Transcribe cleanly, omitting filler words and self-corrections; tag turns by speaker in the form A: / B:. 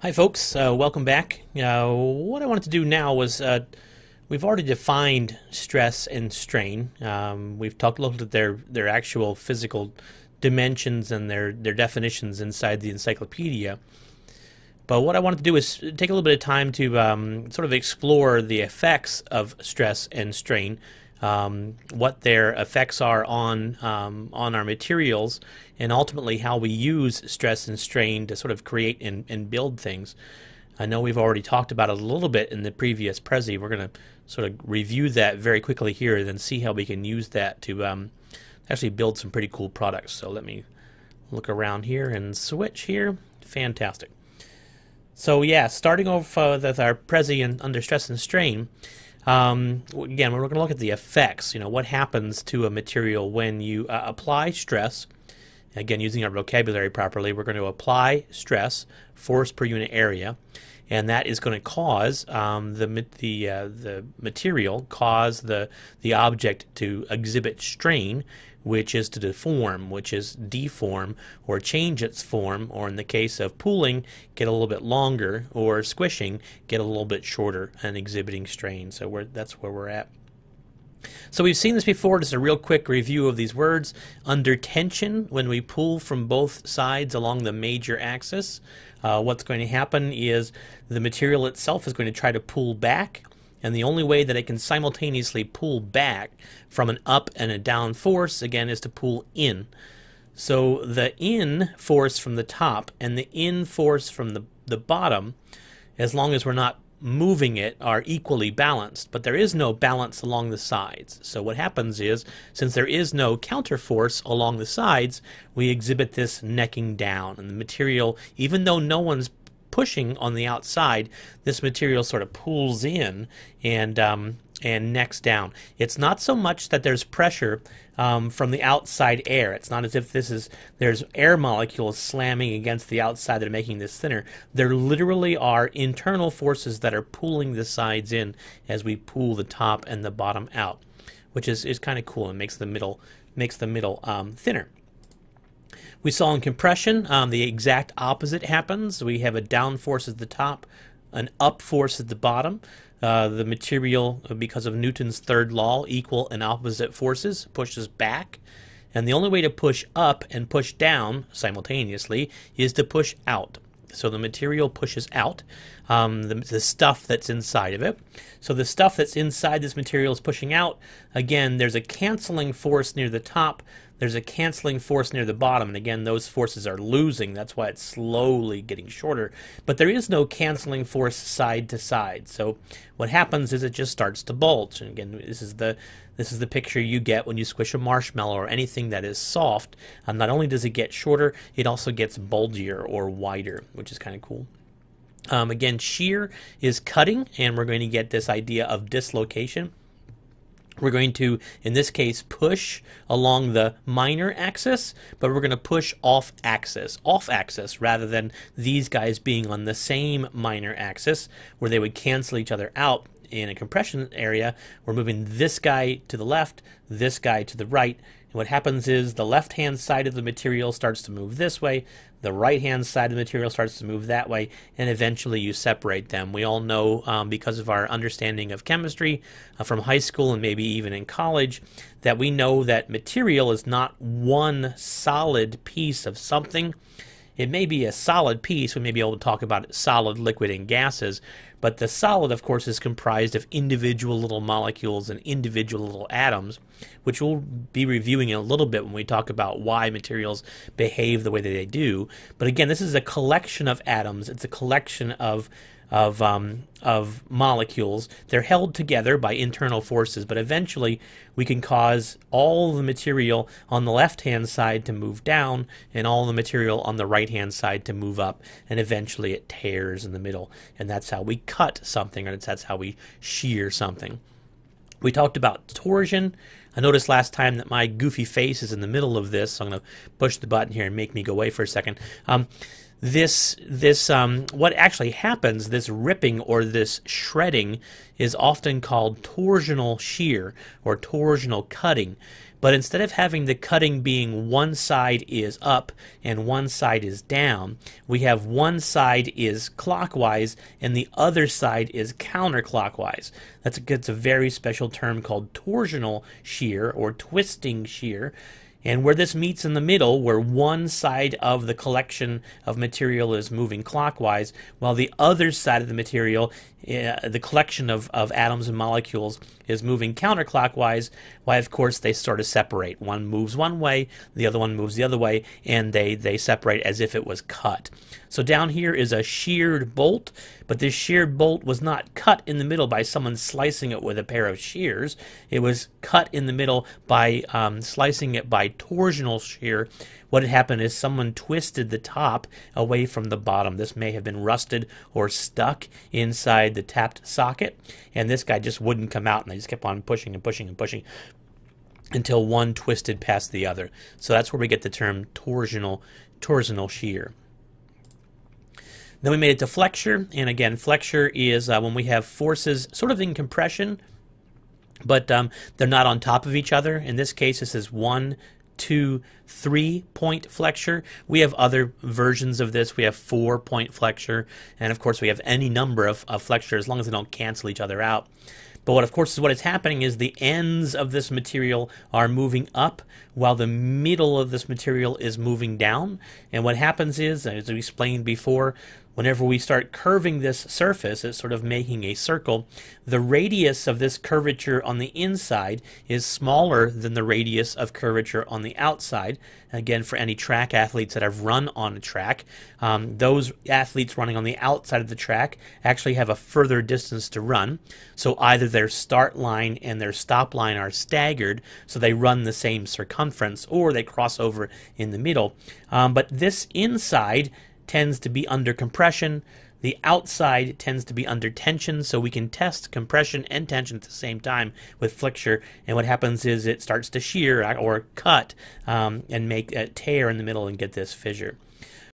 A: Hi folks, welcome back. What I wanted to do now was, we've already defined stress and strain. We've looked at their actual physical dimensions and their definitions inside the encyclopedia. But what I wanted to do is take a little bit of time to sort of explore the effects of stress and strain, what their effects are on our materials, and ultimately how we use stress and strain to sort of create and build things. I know we've already talked about it a little bit in the previous Prezi. We're going to sort of review that very quickly here and then see how we can use that to actually build some pretty cool products. So let me look around here and switch here. Fantastic. So yeah, starting off with our Prezi under stress and strain, again, we're going to look at the effects. You know, what happens to a material when you apply stress. Again, using our vocabulary properly, we're going to apply stress, force per unit area, and that is going to cause the material, cause the object to exhibit strain, which is to deform, which is deform or change its form, or in the case of pooling, get a little bit longer, or squishing, get a little bit shorter and exhibiting strain. So that's where we're at. So we've seen this before. Just a real quick review of these words. Under tension, when we pull from both sides along the major axis, what's going to happen is the material itself is going to try to pull back, and the only way that it can simultaneously pull back from an up and a down force, again, is to pull in. So the in force from the top and the in force from the bottom, as long as we're not moving it, are equally balanced, but there is no balance along the sides. So what happens is, since there is no counterforce along the sides, we exhibit this necking down, and the material, even though no one's pushing on the outside, this material sort of pulls in and necks down. It's not so much that there's pressure from the outside air. It's not as if there's air molecules slamming against the outside that are making this thinner. There literally are internal forces that are pulling the sides in as we pull the top and the bottom out, which is kind of cool and makes the middle thinner. We saw in compression, the exact opposite happens. We have a down force at the top, an up force at the bottom. The material, because of Newton's third law, equal and opposite forces, pushes back. And the only way to push up and push down simultaneously is to push out. So the material pushes out the stuff that's inside of it. So the stuff that's inside this material is pushing out. Again, there's a canceling force near the top. There's a canceling force near the bottom, and again, those forces are losing. That's why it's slowly getting shorter. But there is no canceling force side to side. So what happens is it just starts to bulge. And again, this is the picture you get when you squish a marshmallow or anything that is soft. Not only does it get shorter, it also gets bulgier or wider, which is kind of cool. Again, shear is cutting, and we're going to get this idea of dislocation. We're going to, in this case, push along the minor axis, but we're going to push off axis rather than these guys being on the same minor axis where they would cancel each other out. In a compression area, we're moving this guy to the left, this guy to the right. And what happens is the left-hand side of the material starts to move this way, the right-hand side of the material starts to move that way, and eventually you separate them. We all know, because of our understanding of chemistry from high school and maybe even in college, that we know that material is not one solid piece of something. It may be a solid piece. We may be able to talk about solid, liquid, and gases, but the solid, of course, is comprised of individual little molecules and individual little atoms, which we'll be reviewing in a little bit when we talk about why materials behave the way that they do. But again, this is a collection of atoms. It's a collection of molecules. They're held together by internal forces, but eventually we can cause all the material on the left-hand side to move down and all the material on the right-hand side to move up, and eventually it tears in the middle, and that's how we cut something, or that's how we shear something. We talked about torsion. I noticed last time that my goofy face is in the middle of this, so I'm going to push the button here and make me go away for a second. What actually happens, this ripping or this shredding, is often called torsional shear or torsional cutting. But instead of having the cutting being one side is up and one side is down, we have one side is clockwise and the other side is counterclockwise. That's a very special term called torsional shear or twisting shear. And where this meets in the middle, where one side of the collection of material is moving clockwise, while the other side of the material, the collection of atoms and molecules, is moving counterclockwise, why, of course, they sort of separate. One moves one way, the other one moves the other way, and they separate as if it was cut. So down here is a sheared bolt, but this sheared bolt was not cut in the middle by someone slicing it with a pair of shears. It was cut in the middle by slicing it by torsional shear. What had happened is someone twisted the top away from the bottom. This may have been rusted or stuck inside the tapped socket, and this guy just wouldn't come out, and they just kept on pushing and pushing and pushing until one twisted past the other. So that's where we get the term torsional shear. Then we made it to flexure, and again, flexure is when we have forces sort of in compression, but they're not on top of each other. In this case, this is 1, 2, 3-point flexure. We have other versions of this. We have 4-point flexure, and of course we have any number of flexure as long as they don't cancel each other out. But what, of course, is what is happening is the ends of this material are moving up while the middle of this material is moving down. And what happens is, as we explained before, whenever we start curving this surface, it's sort of making a circle, the radius of this curvature on the inside is smaller than the radius of curvature on the outside. Again, for any track athletes that have run on a track, those athletes running on the outside of the track actually have a further distance to run. So either their start line and their stop line are staggered, so they run the same circumference, or they cross over in the middle. But this inside tends to be under compression. The outside tends to be under tension, so we can test compression and tension at the same time with flexure. And what happens is it starts to shear or cut and make a tear in the middle and get this fissure.